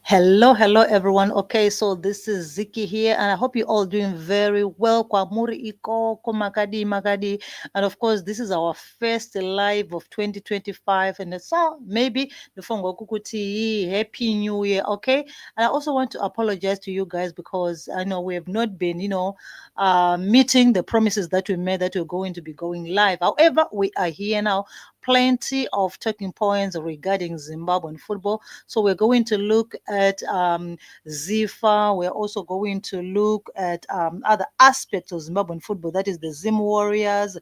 Hello, everyone. Okay, so this is Ziki here, and I hope you're all doing very well. Kwa muri iko, ko makadi. And of course, this is our first live of 2025. And so maybe the Fongo Kukuti, Happy New Year. Okay. And I also want to apologize to you guys because I know we have not been, meeting the promises that we made that we're going to be going live. However, we are here now. Plenty of talking points regarding Zimbabwean football. So we're going to look at ZIFA. We're also going to look at other aspects of Zimbabwean football, that is the Zim Warriors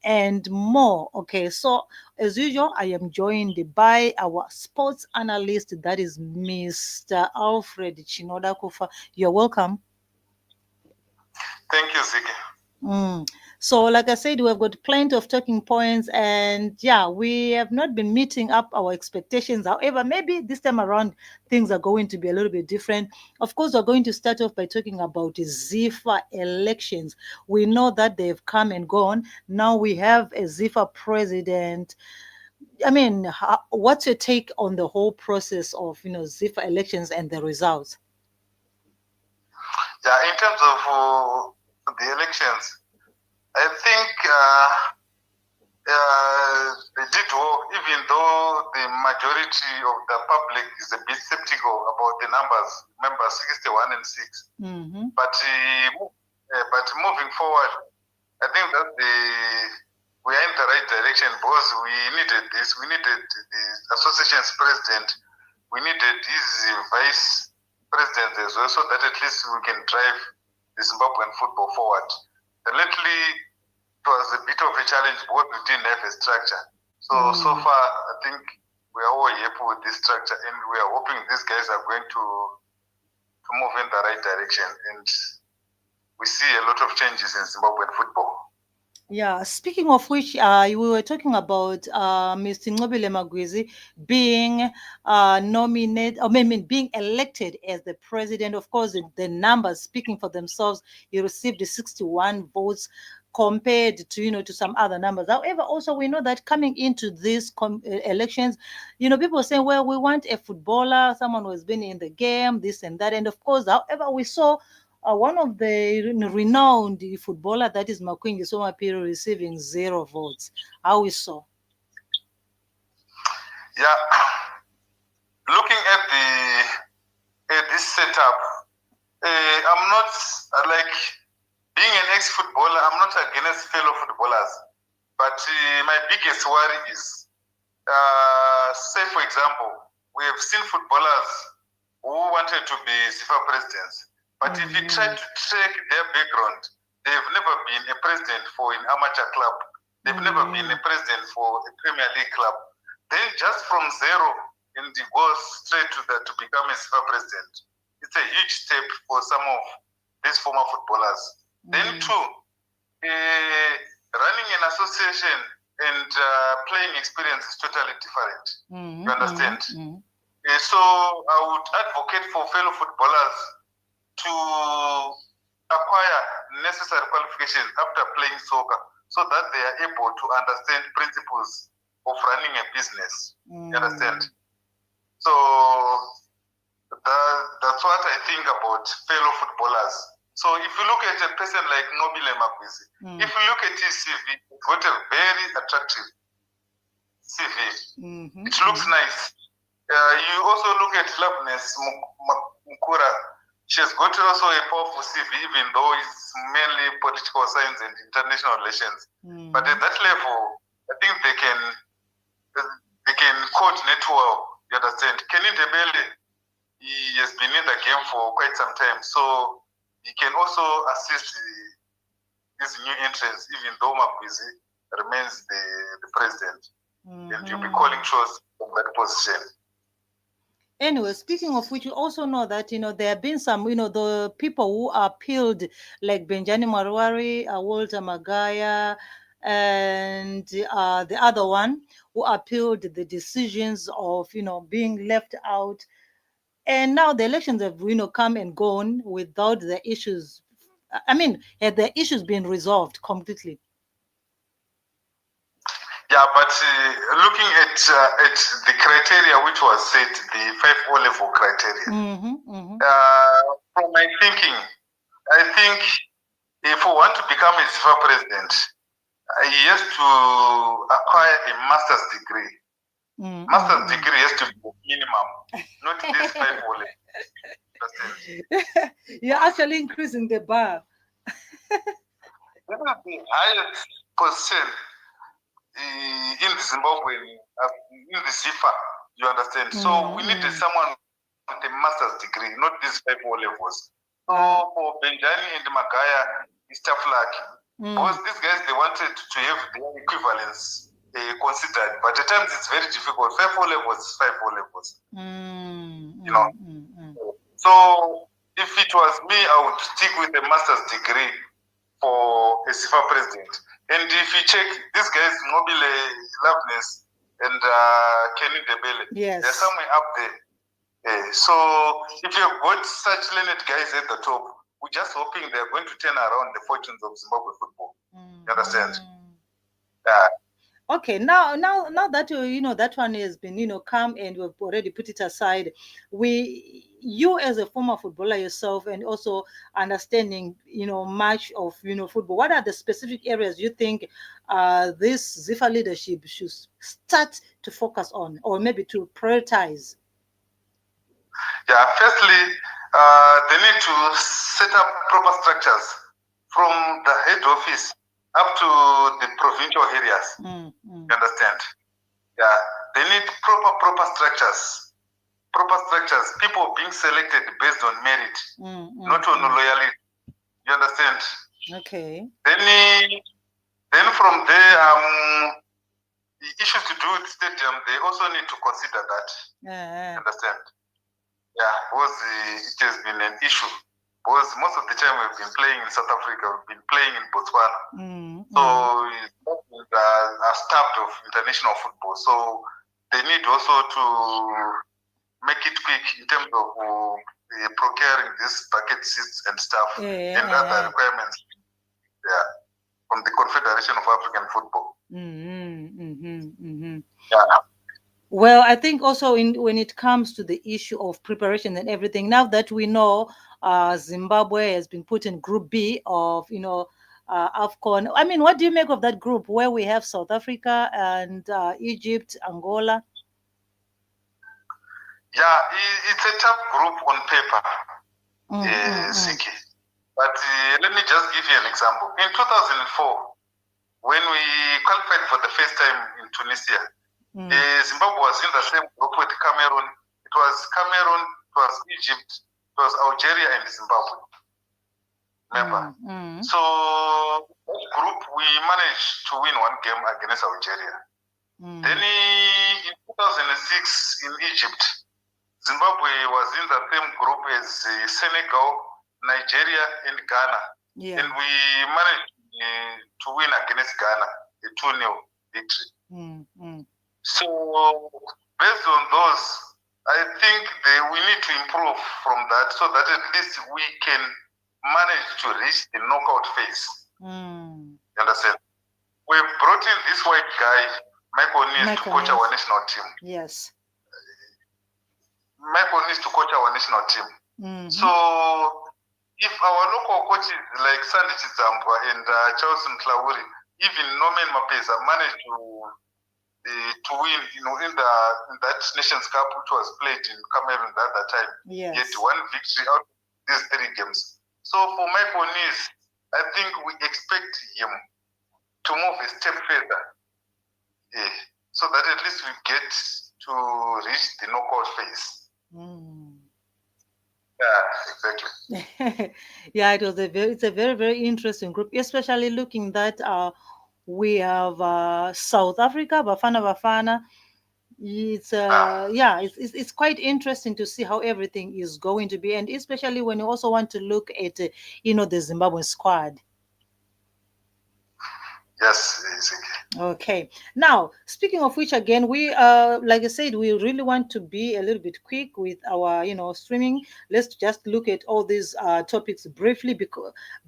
and more. Okay, so as usual, I am joined by our sports analyst, that is Mr. Alfred Chinodakufa. You're welcome. Thank you, Ziggy. So, like I said, we've got plenty of talking points, and yeah, we have not been meeting up our expectations. However, maybe this time around things are going to be a little bit different. Of course, we're going to start off by talking about the ZIFA elections. We know that they've come and gone. Now we have a ZIFA president. I mean, what's your take on the whole process of ZIFA elections and the results? Yeah, in terms of the elections, I think they did well, even though the majority of the public is a bit skeptical about the numbers. Remember, 61 and 6. Mm-hmm. But moving forward, I think that we are in the right direction because we needed this. We needed the association's president. We needed his vice president as well, so that at least we can drive the Zimbabwean football forward. Lately, it was a bit of a challenge because we didn't have a structure. So far, I think we are all happy with this structure, and we are hoping these guys are going to move in the right direction. And we see a lot of changes in Zimbabwean football. Yeah, speaking of which, we were talking about Mr. Ncobile Magwizi being nominated, or maybe being elected as the president. Of course, the numbers speaking for themselves. He received 61 votes compared to to some other numbers. However, also we know that coming into these elections, people are saying, well, we want a footballer, someone who has been in the game, this and that. And of course, however, we saw one of the renowned footballer, that is Makwingi Somapiri, receiving 0 votes. How we saw? Yeah, looking at this setup, I'm not like being an ex-footballer. I'm not against fellow footballers, but my biggest worry is, say for example, we have seen footballers who wanted to be ZIFA presidents. But if you try to track their background, they've never been a president for an amateur club. They've never been a president for a Premier League club. Then just from zero, and they go straight to become a ZIFA president. It's a huge step for some of these former footballers. Then two, running an association and playing experience is totally different. You understand? So I would advocate for fellow footballers to acquire necessary qualifications after playing soccer so that they are able to understand principles of running a business. You understand? So that's what I think about fellow footballers. So if you look at a person like Ncobile Magwizi, if you look at his CV, he's got a very attractive CV. It looks nice. You also look at Loveness Mukura. She has got also a powerful CV, even though it's mainly political science and international relations. But at that level, I think they can coordinate well. You understand? Kenny Debele, he has been in the game for quite some time, so he can also assist these new entrants, even though Magwizi remains the president, and you'll be calling shots from that position. Anyway, speaking of which, you also know that, there have been some, the people who appealed, like Benjani Marwari, Walter Magaya, and the other one who appealed the decisions of, being left out. And now the elections have, come and gone without the issues. I mean, had the issues been resolved completely? Yeah, but looking at the criteria which was set, the 5 O-level criteria, from my thinking, I think if we want to become a ZIFA president, he has to acquire a master's degree. Master's degree has to be minimum, not this 5 O-level. You're actually increasing the bar. This is the highest position in the Zimbabwe, in the ZIFA, you understand? So we need someone with a master's degree, not these 5 O-levels. So for Benjani and Magaya, it's tough luck. Because these guys, they wanted to have their equivalence considered, but at times it's very difficult. 5 O-levels is 5 O-levels. You know? So if it was me, I would stick with a master's degree for a ZIFA president. And if you check, these guys, Mobile Loveness and Kenny Debele, they're somewhere up there. So if you've got such learned guys at the top, we're just hoping they're going to turn around the fortunes of Zimbabwe football. You understand? Yeah. Okay, now that that one has been come and we've already put it aside, you as a former footballer yourself and also understanding much of football, what are the specific areas you think this ZIFA leadership should start to focus on or maybe to prioritize? Yeah, firstly, they need to set up proper structures from the head office up to the provincial areas. You understand? Yeah, they need proper structures. Proper structures. People being selected based on merit, not on loyalty. You understand? Okay. Then from there, the issues to do with stadium, they also need to consider that. You understand? Yeah, because it has been an issue. Because most of the time we've been playing in South Africa, we've been playing in Botswana. So are starved of international football. So they need also to make it quick in terms of procuring these bucket seats and stuff and other requirements. Yeah, from the Confederation of African Football. Yeah. Well, I think also when it comes to the issue of preparation and everything, now that we know Zimbabwe has been put in Group B of AFCON. I mean, what do you make of that group where we have South Africa and Egypt, Angola? Yeah, it's a tough group on paper, Siki. But let me just give you an example. In 2004, when we qualified for the first time in Tunisia, Zimbabwe was in the same group with Cameroon. It was Cameroon, it was Egypt, it was Algeria and Zimbabwe. Remember? So that group, we managed to win one game against Algeria. Then in 2006 in Egypt, Zimbabwe was in the same group as Senegal, Nigeria and Ghana. And we managed to win against Ghana, a 2-0 victory. So based on those, I think we need to improve from that so that at least we can manage to reach the knockout phase. You understand? We've brought in this white guy, Michael needs to coach our national team. Yes. Michael needs to coach our national team. So if our local coaches like Sandy Chizambwa and Charles Mklauri, even Norman Mapesa managed to win, in that Nations Cup which was played in Cameroon at that time, get one victory out of these 3 games. So for Michael Nice, I think we expect him to move a step further, so that at least we get to reach the knockout phase. Yeah, exactly. Yeah, it's a very, very interesting group, especially looking that we have South Africa, Bafana. It's quite interesting to see how everything is going to be, and especially when you also want to look at the Zimbabwean squad. Yes. Okay. Now, speaking of which, again, we like I said, we really want to be a little bit quick with our streaming. Let's just look at all these topics briefly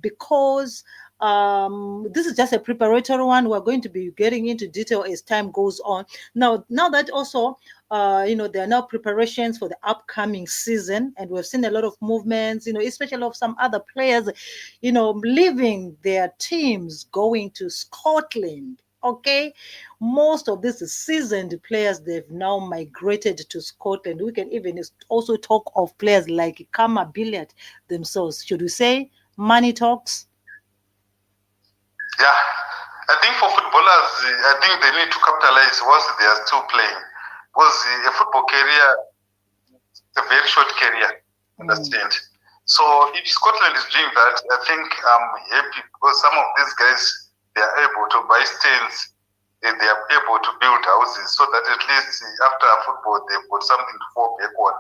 because This is just a preparatory one. We're going to be getting into detail as time goes on. Now that also, there are now preparations for the upcoming season, and we've seen a lot of movements, especially of some other players, leaving their teams, going to Scotland. Okay, most of these seasoned players, they've now migrated to Scotland. We can even also talk of players like Kama Billiard themselves. Should we say money talks? Yeah, I think for footballers, I think they need to capitalize once they are still playing. Because a football career is a very short career, understand? So if Scotland is doing that, I think I'm happy because some of these guys, they are able to buy stands, and they are able to build houses so that at least after football, they've got something to fall back on.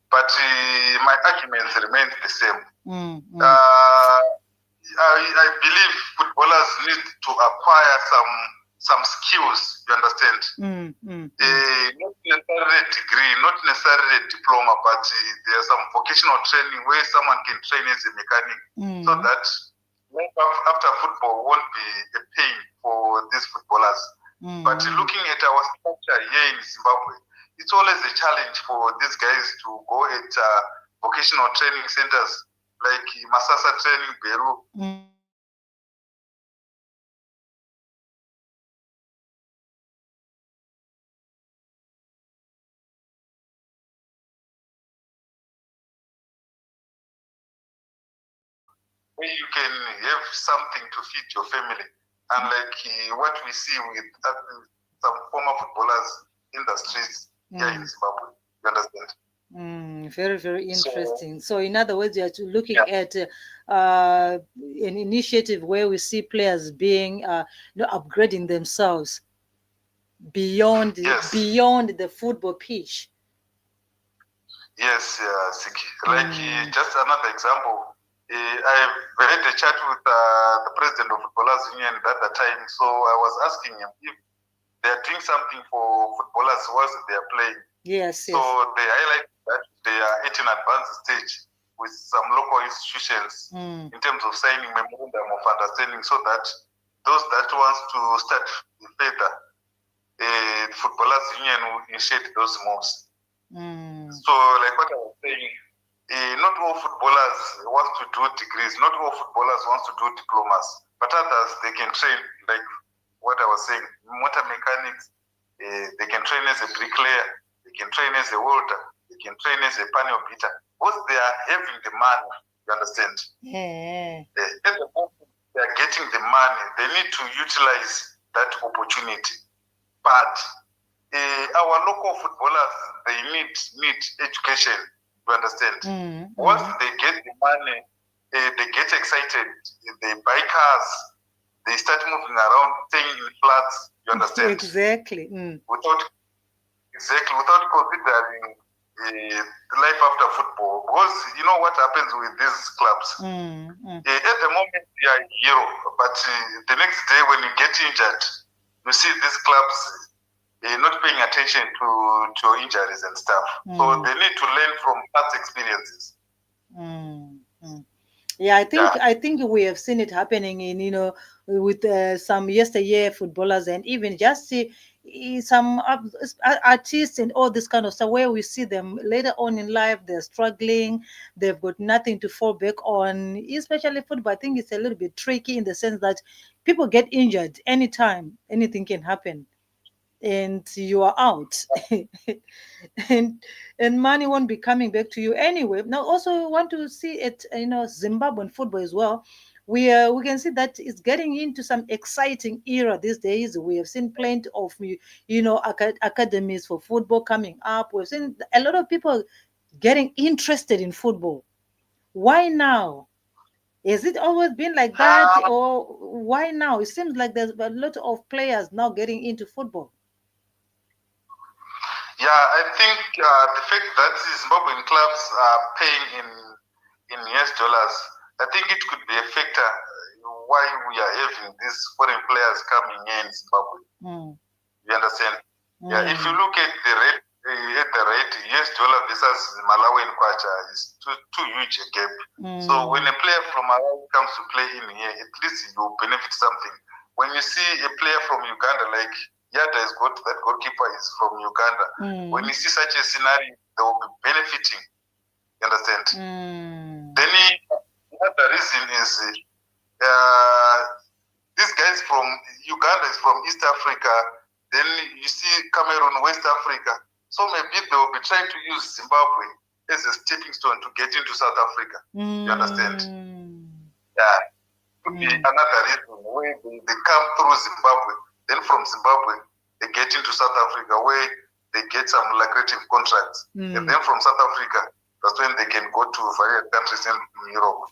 But my arguments remain the same. I believe footballers need to acquire some skills, you understand? Not necessarily a degree, not necessarily a diploma, but there's some vocational training where someone can train as a mechanic so that after football won't be a pain for these footballers. But looking at our structure here in Zimbabwe, it's always a challenge for these guys to go at vocational training centers like Masasa Training Beru. Where you can have something to feed your family, unlike what we see with some former footballers in the streets here in Zimbabwe. You understand? Very, very interesting. So in other words, you're looking at an initiative where we see players being, upgrading themselves beyond the football pitch. Yes, Siki. Just another example. I've had a chat with the president of Footballers Union at that time, so I was asking him if they're doing something for footballers whilst they're playing. Yes. So they highlight that they are at an advanced stage with some local institutions in terms of signing memorandum of understanding so that those that wants to start further, the Footballers Union will initiate those moves. So like what I was saying, not all footballers want to do degrees, not all footballers want to do diplomas, but others, they can train, like what I was saying, motor mechanics, they can train as a bricklayer, they can train as a welder, they can train as a panel beater, because they are having the money, you understand? At the moment they are getting the money, they need to utilize that opportunity. But our local footballers, they need education. You understand? Once they get the money, they get excited, they buy cars, they start moving around, staying in flats. You understand? Exactly. Without considering the life after football. Because you know what happens with these clubs? At the moment, they are a hero, but the next day when you get injured, you see these clubs not paying attention to injuries and stuff. So they need to learn from past experiences. Yeah, I think we have seen it happening in with some yesteryear footballers, and even just some artists and all this kind of stuff, where we see them later on in life, they're struggling, they've got nothing to fall back on. Especially football, I think it's a little bit tricky in the sense that people get injured anytime, anything can happen, and you are out. and money won't be coming back to you anyway. Now also we want to see it, Zimbabwean football as well. We can see that it's getting into some exciting era these days. We have seen plenty of academies for football coming up. We've seen a lot of people getting interested in football. Why now? Has it always been like that, or why now? It seems like there's a lot of players now getting into football. Yeah, I think the fact that Zimbabwean clubs are paying in US dollars, I think it could be a factor why we are having these foreign players coming in Zimbabwe. You understand? Yeah, if you look at the rate at the rate US dollar versus Malawian kwacha is too huge a gap. So when a player from Malawi comes to play in here, at least you benefit something. When you see a player from Uganda, like Yada has got that goalkeeper is from Uganda. When you see such a scenario, they will be benefiting. You understand? Then another reason is these guys from Uganda is from East Africa. Then you see Cameroon, West Africa. So maybe they will be trying to use Zimbabwe as a stepping stone to get into South Africa. You understand? Yeah. Could be another reason where they come through Zimbabwe. Then from Zimbabwe, they get into South Africa where they get some lucrative contracts. And then from South Africa, that's when they can go to various countries in Europe.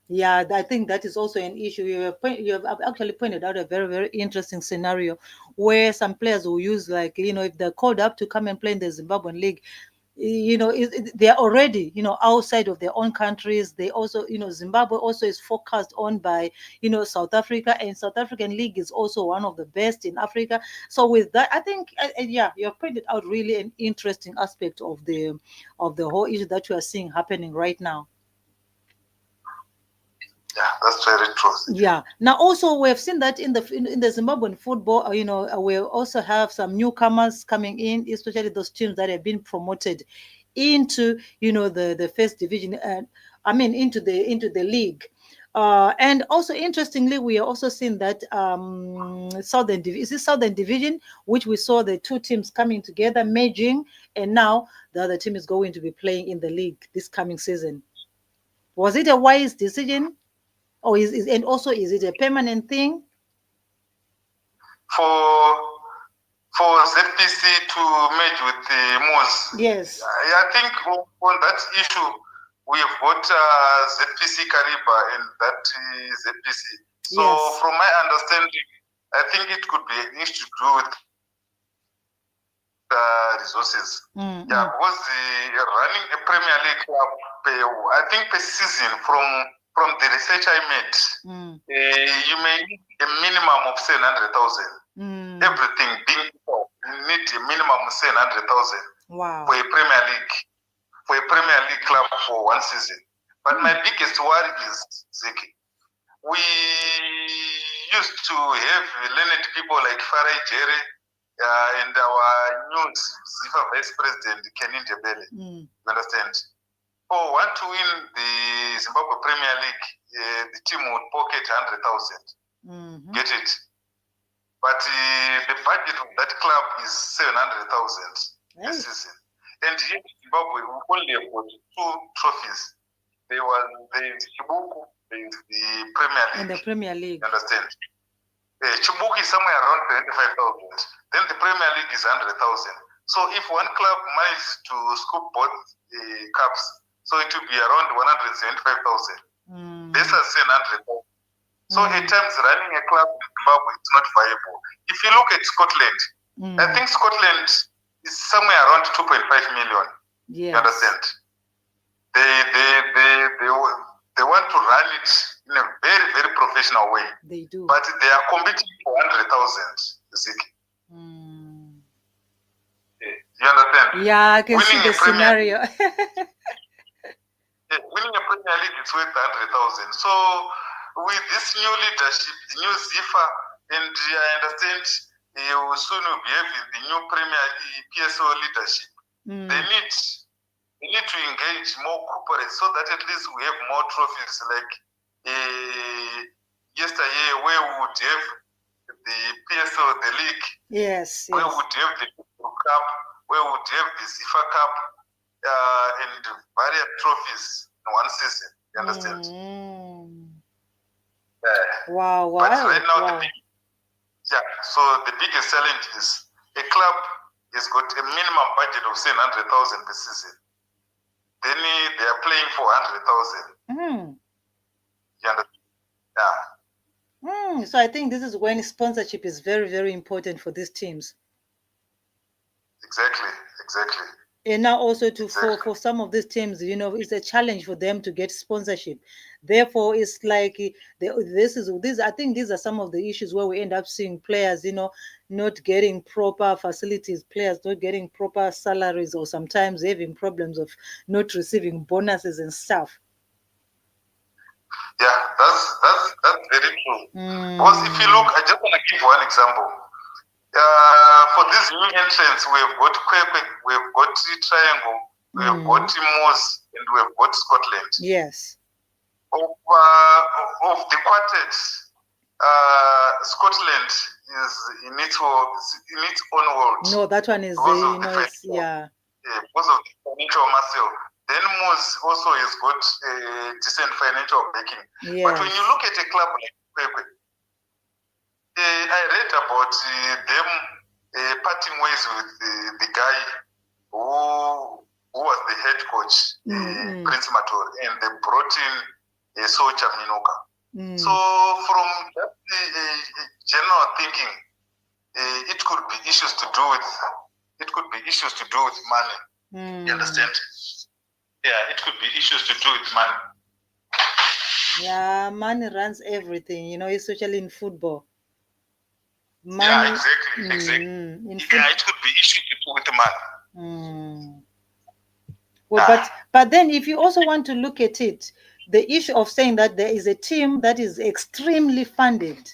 Yeah, I think that is also an issue. You have actually pointed out a very, very interesting scenario where some players will use, like, if they're called up to come and play in the Zimbabwean league, they are already, outside of their own countries. They also, Zimbabwe also is focused on by, South Africa, and South African league is also one of the best in Africa. So with that, I think, you have pointed out really an interesting aspect of the whole issue that you are seeing happening right now. Yeah, that's very true. Yeah. Now, also, we have seen that in the Zimbabwean football, we also have some newcomers coming in, especially those teams that have been promoted into, the first division, into the league. And also, interestingly, we are also seeing that Southern Division, which we saw the two teams coming together, merging, and now the other team is going to be playing in the league this coming season. Was it a wise decision? Or is it a permanent thing? For ZPC to merge with the MOS? Yes. I think on that issue, we have got ZPC Kariba and that ZPC. So yes. From my understanding, I think it could be an issue to do with resources. Yeah, because running a Premier League club, I think per season from the research I made, you may need a minimum of 700,000. Everything being equal, you need a minimum of 700,000 for a Premier League club for one season. But my biggest worry is, Ziki, we used to have learned people like Farai Jerry and our new ZIFA Vice President, Kenny Ndebele. You understand? For one to win the Zimbabwe Premier League, the team would pocket 100,000. Get it? But the budget of that club is 700,000 this season. And here in Zimbabwe, we only have got two trophies. There was the Chibuku, the Premier League. And the Premier League. You understand? Chibuku is somewhere around 25,000. Then the Premier League is 100,000. So if one club manages to scoop both cups, so it will be around 175,000. This is 700,000. So at times running a club in Zimbabwe is not viable. If you look at Scotland, I think Scotland is somewhere around 2.5 million. Yes. You understand? They want to run it in a very, very professional way. They do. But they are competing for 100,000, Ziki. You understand? Yeah, I can see the scenario. Winning a Premier League is worth 100,000. So with this new leadership, the new ZIFA, and I understand soon will be having the new PSO leadership. They need to engage more corporate so that at least we have more trophies. Like yesterday, where we would have the PSO, the league. Yes. Where we would have the Cup, where we would have the ZIFA Cup. And various trophies in one season. You understand? Wow. But right now, so the biggest challenge is a club has got a minimum budget of 700,000 per season. Then they are playing for 100,000. You understand? So I think this is when sponsorship is very, very important for these teams. Exactly. And now also for some of these teams, it's a challenge for them to get sponsorship. Therefore, it's like I think these are some of the issues where we end up seeing players, not getting proper facilities, players not getting proper salaries, or sometimes having problems of not receiving bonuses and stuff. Yeah, that's very true. Because if you look, I just want to give one example. For these new entrants, we have got Quebec, we have got Triangle, we have got Moss, and we have got Scotland. Yes. Of the quartet, Scotland is in its own world. No, that one is because of the financial muscle. Then Moss also has got a decent financial backing. Yes. But when you look at a club like Quebec, I read about them parting ways with the guy who was the head coach, Prince Mator, and they brought in Socha Minoka. So from that general thinking, it could be issues to do with money. You understand? Yeah, it could be issues to do with money. Yeah, money runs everything, especially in football. Money, yeah, exactly. Yeah, it could be issues to do with the money. Well, but then if you also want to look at it, the issue of saying that there is a team that is extremely funded,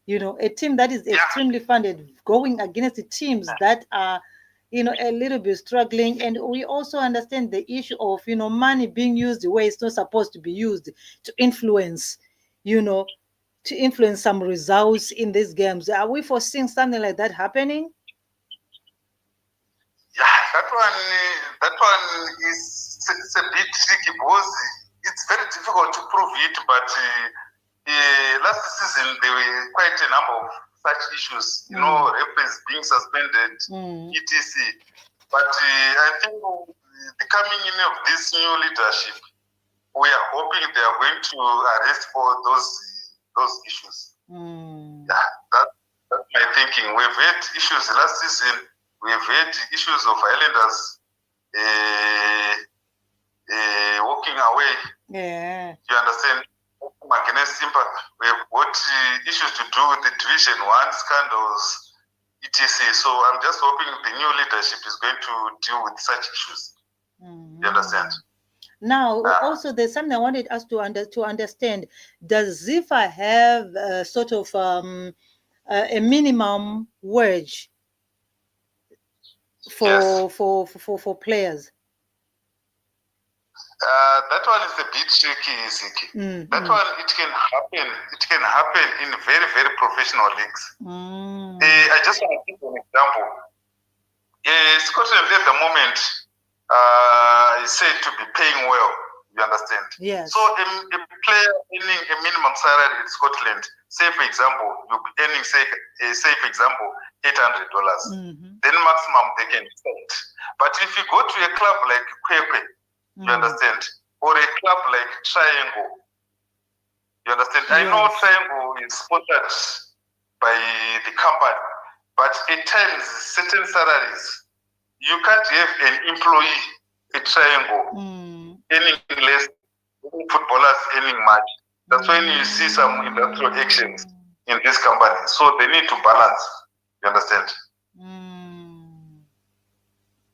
a team that is extremely funded going against the teams that are, a little bit struggling. And we also understand the issue of, money being used the way it's not supposed to be used to influence, some results in these games. Are we foreseeing something like that happening? Yeah, that one is it's a bit tricky because it's very difficult to prove it. But last season there were quite a number of such issues. Referees being suspended, etc. But I think the coming in of this new leadership, we are hoping they are going to arrest all those issues. Yeah, that's my thinking. We've had issues last season. We've had issues of Islanders walking away. Yeah. You understand? Against ZIMBABWE. We've got issues to do with the Division 1 scandals, etc. So I'm just hoping the new leadership is going to deal with such issues. You understand? Now, also, there's something I wanted us to understand. Does ZIFA have a sort of a minimum wage for players? That one is a bit tricky, Ziki. That one, it can happen in very, very professional leagues. I just want to give an example. Scotland at the moment is said to be paying well. You understand? Yes. So a player earning a minimum salary in Scotland, say for example, you'll be earning say for example $800. Then maximum they can spend. But if you go to a club like Quebec, you understand, or a club like Triangle, you understand. Yes. I know Triangle is sponsored by the company, but at times certain salaries you can't have an employee at Triangle earning less, footballers earning much. That's when you see some industrial actions in this company. So they need to balance. You understand?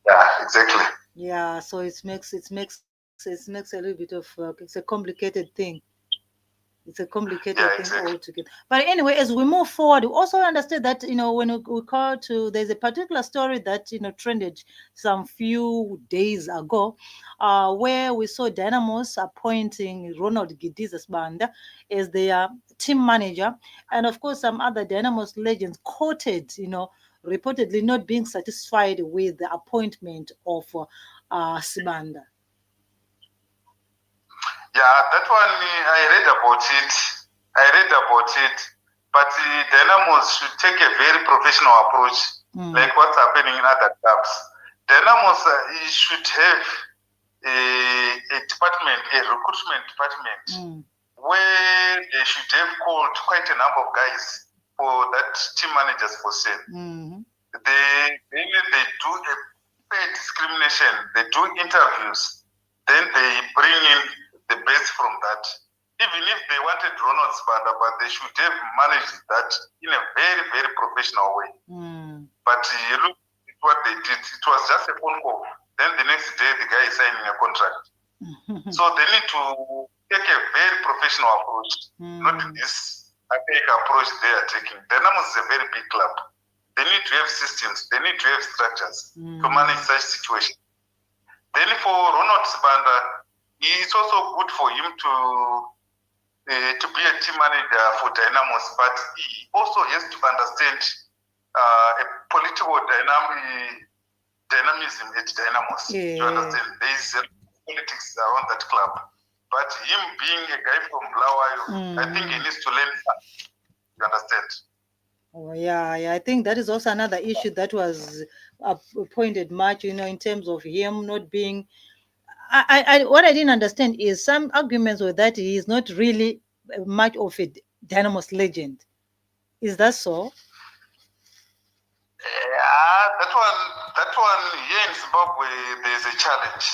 Yeah, exactly. Yeah, so it makes a little bit of it's a complicated thing. It's a complicated thing altogether. But anyway, as we move forward, we also understood that, when we call there's a particular story that, trended some few days ago, where we saw Dynamos appointing Ronald Gidiza Banda as their team manager. And of course, some other Dynamos legends quoted, reportedly not being satisfied with the appointment of Sibanda. Yeah, that one I read about it. But Dynamos should take a very professional approach, like what's happening in other clubs. Dynamos should have a department, a recruitment department, where they should have called quite a number of guys for that team manager's position. They do a fair discrimination. They do interviews, then they bring in the best from that. Even if they wanted Ronald Spanda, but they should have managed that in a very, very professional way. But you look at what they did. It was just a phone call. Then the next day, the guy is signing a contract. So they need to take a very professional approach, not this archaic approach they are taking. Dynamo is a very big club. They need to have systems. They need to have structures to manage such situations. Then for Ronald Spanda, it's also good for him to be a team manager for Dynamos, but he also has to understand a political dynamism at Dynamos. Yeah. You understand? There is politics around that club. But him being a guy from Blawayo, I think he needs to learn that. You understand? Oh, yeah, I think that is also another issue that was pointed much, in terms of him not being. What I didn't understand is some arguments were that he is not really much of a Dynamos legend. Is that so? Yeah, that one here in Zimbabwe, there's a challenge.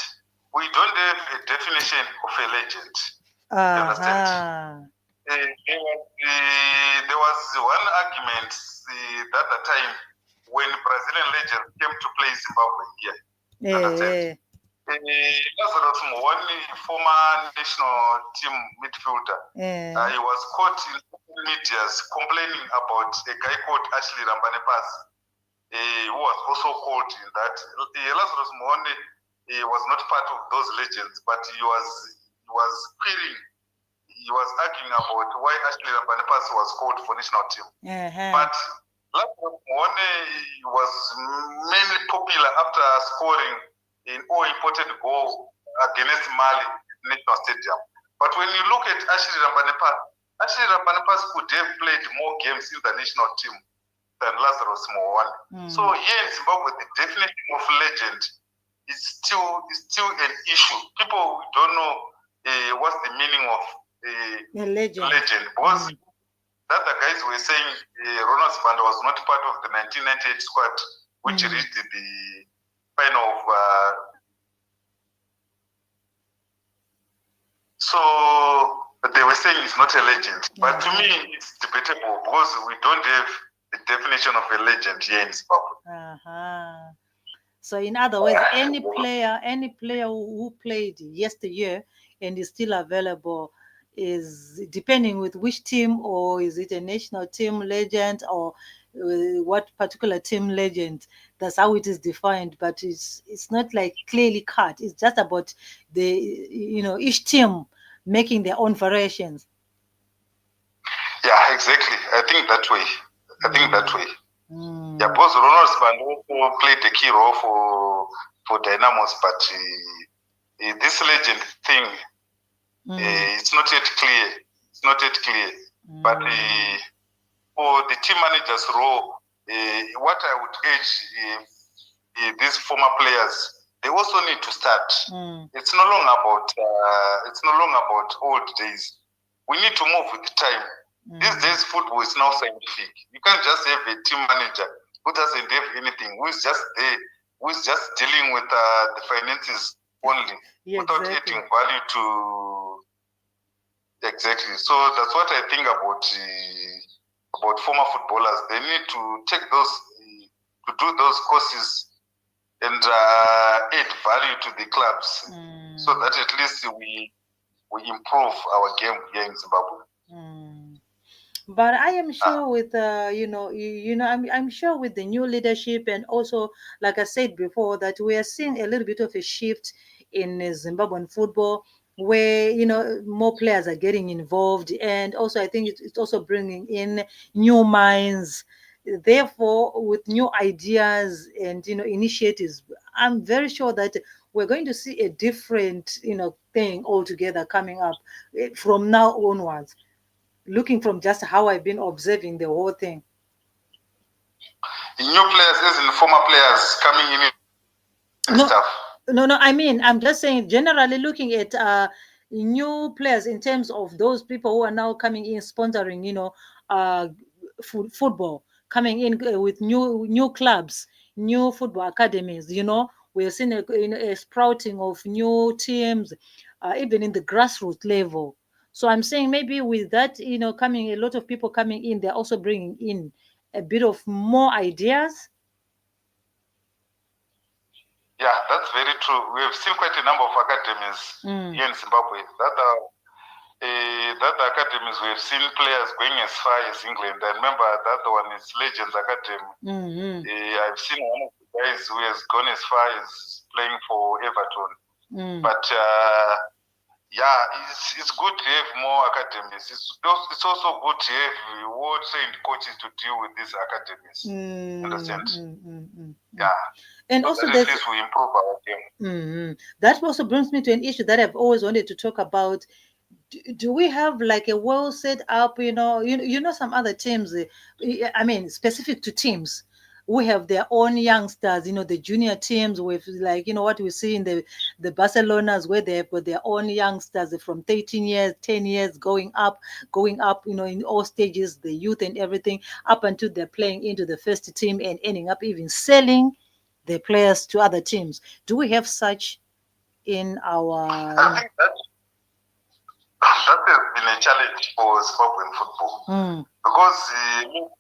We don't have a definition of a legend. You understand? There was one argument at the time when Brazilian legends came to play Zimbabwe here. You understand? Lazarus Mwani, former national team midfielder, he was caught in media complaining about a guy called Ashley Rambanepas, who was also called in that. Lazarus Mwani was not part of those legends, but he was querying. He was arguing about why Ashley Rambanepas was called for national team. But Lazarus Mwani was mainly popular after scoring an all-important goal against Mali National Stadium. But when you look at Ashley Rambanepas could have played more games in the national team than Lazarus Mwani. So here in Zimbabwe, the definition of legend is still an issue. People don't know what's the meaning of legend. Because the other guys were saying Ronald Spanda was not part of the 1998 squad, which reached the final of. So they were saying it's not a legend. But to me, it's debatable because we don't have the definition of a legend here in Zimbabwe. So in other words, any player who played yesteryear and is still available is depending with which team, or is it a national team legend, or what particular team legend. That's how it is defined, but it's not like clearly cut. It's just about the each team making their own variations. Yeah, exactly. I think that way. Yeah, because Ronald Spanda also played a key role for Dynamos, but this legend thing, it's not yet clear. But for the team manager's role, what I would urge these former players, they also need to start. It's no longer about old days. We need to move with the time. These days, football is now scientific. You can't just have a team manager who doesn't have anything, who is just there, who is just dealing with the finances only, without adding value to. Exactly. So that's what I think about former footballers. They need to take to do those courses and add value to the clubs, so that at least we improve our game here in Zimbabwe. But I am sure with I'm sure with the new leadership, and also, like I said before, that we are seeing a little bit of a shift in Zimbabwean football, where more players are getting involved, and also I think it's also bringing in new minds. Therefore, with new ideas and initiatives, I'm very sure that we're going to see a different thing altogether coming up from now onwards. Looking from just how I've been observing the whole thing. The new players, as in former players coming in and stuff. No, I mean, I'm just saying, generally looking at new players in terms of those people who are now coming in, sponsoring, football, coming in with new clubs, new football academies, We have seen a sprouting of new teams, even in the grassroots level. So I'm saying maybe with that, coming, a lot of people coming in, they're also bringing in a bit of more ideas. Yeah, that's very true. We have seen quite a number of academies here in Zimbabwe. That academies, we have seen players going as far as England. I remember the other one is Legends Academy. I've seen one of the guys who has gone as far as playing for Everton. But yeah, it's good to have more academies. It's also good to have well-trained coaches to deal with these academies. Understand? Yeah. And so also, at least we improve our game. That also brings me to an issue that I've always wanted to talk about. Do we have like a well set up, some other teams, I mean, specific to teams, we have their own youngsters, the junior teams with, like, what we see in the Barcelonas, where they have got their own youngsters from 13 years, 10 years, going up, in all stages, the youth and everything, up until they're playing into the first team and ending up even selling the players to other teams. Do we have such in our... I think that has been a challenge for Zimbabwean football. Because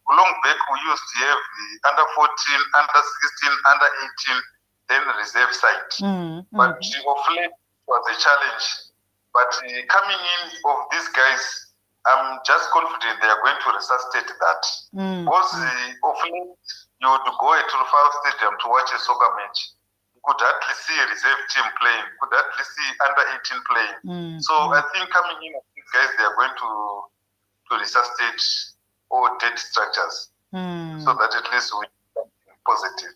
long back we used to have the under 14, under 16, under 18, then reserve side. But of late was a challenge. But coming in of these guys, I'm just confident they are going to resuscitate that. Because of late, you would go to Rufaro Stadium to watch a soccer match. You could at least see a reserve team playing. You could at least see under 18 playing. So I think coming in of these guys, they are going to resuscitate all dead structures. So that at least we are positive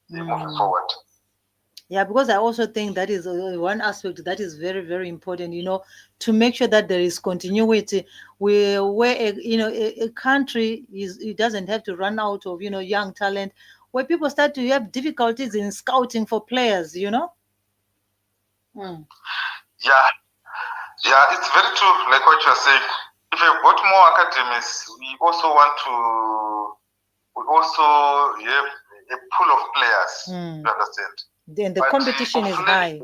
moving forward. Yeah, because I also think that is one aspect that is very, very important, to make sure that there is continuity where a country it doesn't have to run out of, young talent, where people start to have difficulties in scouting for players, Yeah, it's very true, like what you're saying. If you've got more academies, we also have a pool of players, you understand? Then the competition is high.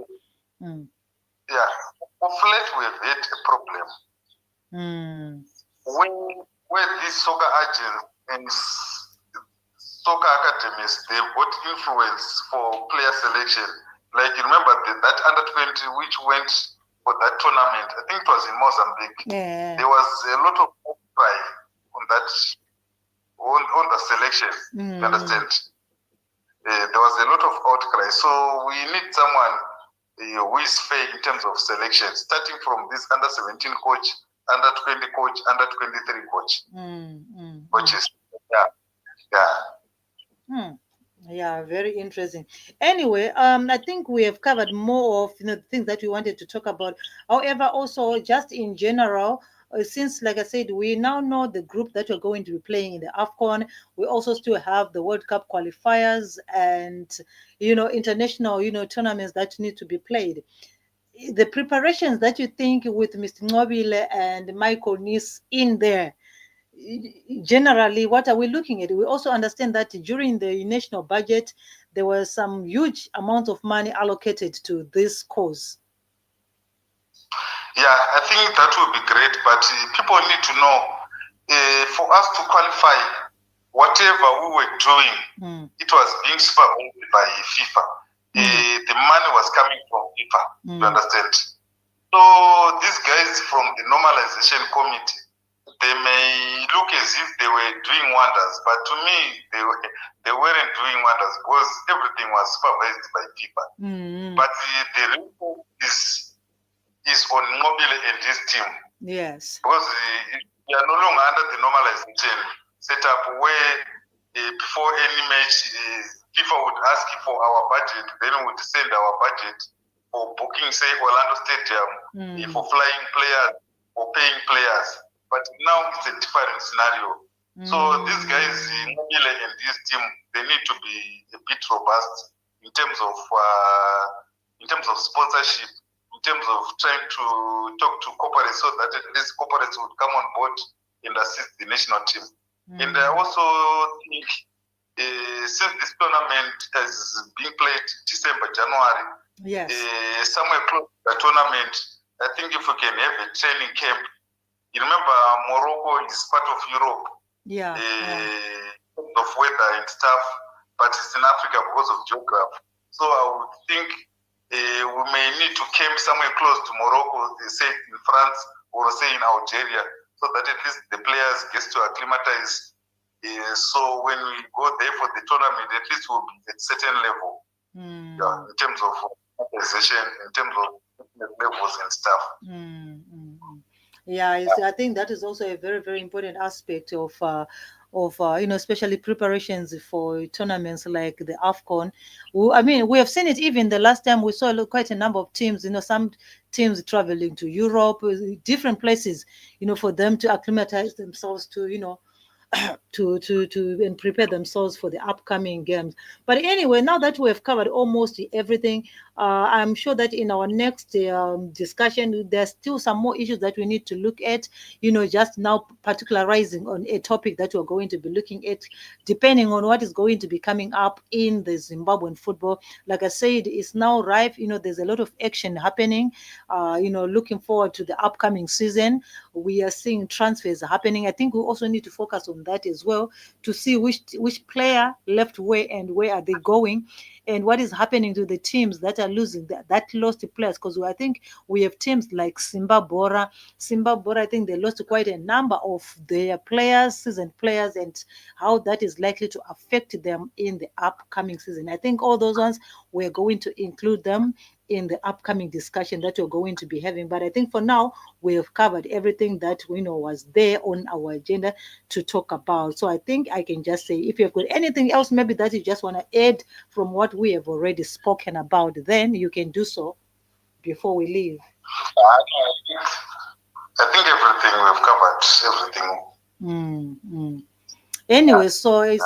Yeah, of late we have had a problem. Where these soccer agents and soccer academies, they've got influence for player selection. Like, you remember that under 20 which went for that tournament, I think it was in Mozambique. There was a lot of outcry on that, on the selection, you understand? There was a lot of outcry. So we need someone who is fair in terms of selection, starting from this under 17 coach, under 20 coach, under 23 coach. Coaches. Yeah, very interesting. Anyway, I think we have covered more of the things that we wanted to talk about. However, also just in general, since, like I said, we now know the group that we're going to be playing in the AFCON, we also still have the World Cup qualifiers and, international, tournaments that need to be played. The preparations that you think with Mr. Nobile and Michael Nis in there, generally, what are we looking at? We also understand that during the national budget, there was some huge amount of money allocated to this cause. Yeah, I think that would be great, but people need to know, for us to qualify, whatever we were doing, it was being supervised by FIFA. The money was coming from FIFA, you understand? So these guys from the normalization committee, they may look as if they were doing wonders, but to me, they weren't doing wonders because everything was supervised by FIFA. But the real is on Mobile and his team. Yes. Because we are no longer under the normalization setup where before any match, FIFA would ask for our budget, then we would send our budget for booking, say, Orlando Stadium, for flying players, for paying players. But now it's a different scenario. So these guys, Mobile and his team, they need to be a bit robust in terms of sponsorship, in terms of trying to talk to corporates so that at least corporates would come on board and assist the national team. And I also think since this tournament is being played December, January, yes, somewhere close to the tournament, I think if we can have a training camp. You remember Morocco is part of Europe. Yeah. Of weather and stuff, but it's in Africa because of geography. So I would think we may need to camp somewhere close to Morocco, say in France or say in Algeria, so that at least the players get to acclimatize. So when we go there for the tournament, at least we'll be at a certain level. Yeah, in terms of organization, in terms of levels and stuff. Yeah, I think that is also a very, very important aspect of especially preparations for tournaments like the AFCON. I mean, we have seen it even the last time we saw quite a number of teams, some teams traveling to Europe, different places, for them to acclimatize themselves to, to and prepare themselves for the upcoming games. But anyway, now that we have covered almost everything, I'm sure that in our next discussion, there's still some more issues that we need to look at, just now particularizing on a topic that we're going to be looking at, depending on what is going to be coming up in the Zimbabwean football. Like I said, it's now ripe, there's a lot of action happening, looking forward to the upcoming season. We are seeing transfers happening. I think we also need to focus on that as well, to see which player left where and where are they going, and what is happening to the teams that are losing, that lost players. Because I think we have teams like Zimbabwe, I think they lost quite a number of their players, seasoned players, and how that is likely to affect them in the upcoming season. I think all those ones, we're going to include them in the upcoming discussion that we're going to be having. But I think for now, we have covered everything that we know was there on our agenda to talk about. So I think I can just say, if you've got anything else maybe that you just want to add from what we have already spoken about, then you can do so before we leave. I think everything, we've covered everything. Anyway, so it's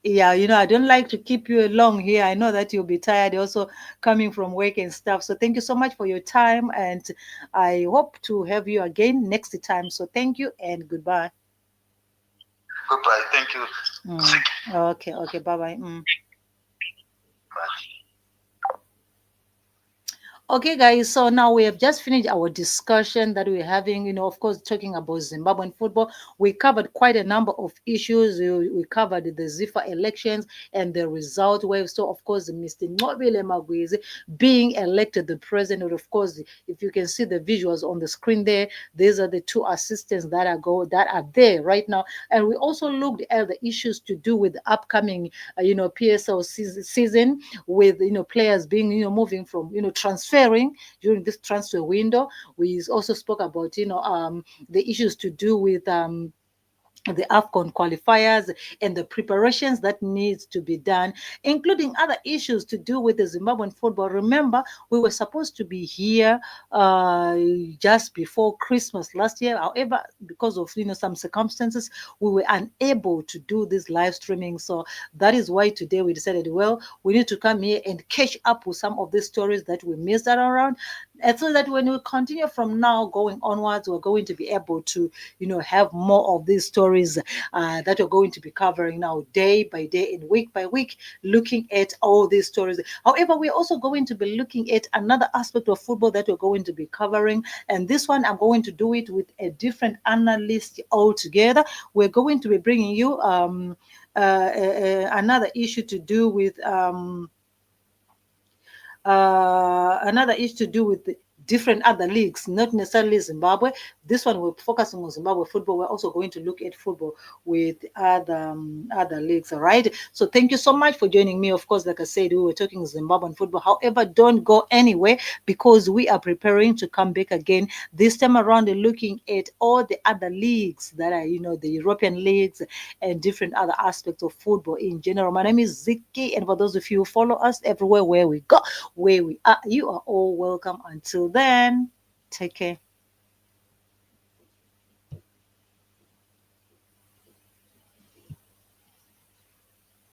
yeah, I don't like to keep you long here. I know that you'll be tired also coming from work and stuff. So thank you so much for your time, and I hope to have you again next time. So thank you and goodbye. Goodbye. Thank you. Okay. Bye-bye. Bye. Okay, guys, so now we have just finished our discussion that we're having, of course, talking about Zimbabwean football. We covered quite a number of issues. We covered the ZIFA elections and the result wave. So, of course, Mr. Nobile Magwizi being elected the president. Of course, if you can see the visuals on the screen there, these are the two assistants that are there right now. And we also looked at the issues to do with the upcoming, PSL season, with, players being, moving from, transferring during this transfer window. We also spoke about, the issues to do with the AFCON qualifiers and the preparations that needs to be done, including other issues to do with the Zimbabwean football. Remember, we were supposed to be here just before Christmas last year. However, because of some circumstances, we were unable to do this live streaming. So that is why today we decided, well, we need to come here and catch up with some of the stories that we missed out around. And so that when we continue from now going onwards, we're going to be able to, have more of these stories that we're going to be covering now day by day and week by week, looking at all these stories. However, we're also going to be looking at another aspect of football that we're going to be covering. And this one, I'm going to do it with a different analyst altogether. We're going to be bringing you another issue to do with different other leagues, not necessarily Zimbabwe. This one we're focusing on Zimbabwe football. We're also going to look at football with other leagues, all right? So thank you so much for joining me. Of course, like I said, we were talking Zimbabwean football. However, don't go anywhere, because we are preparing to come back again. This time around, looking at all the other leagues that are, the European leagues and different other aspects of football in general. My name is Ziki, and for those of you who follow us everywhere where we go, where we are, you are all welcome. Until then, take care.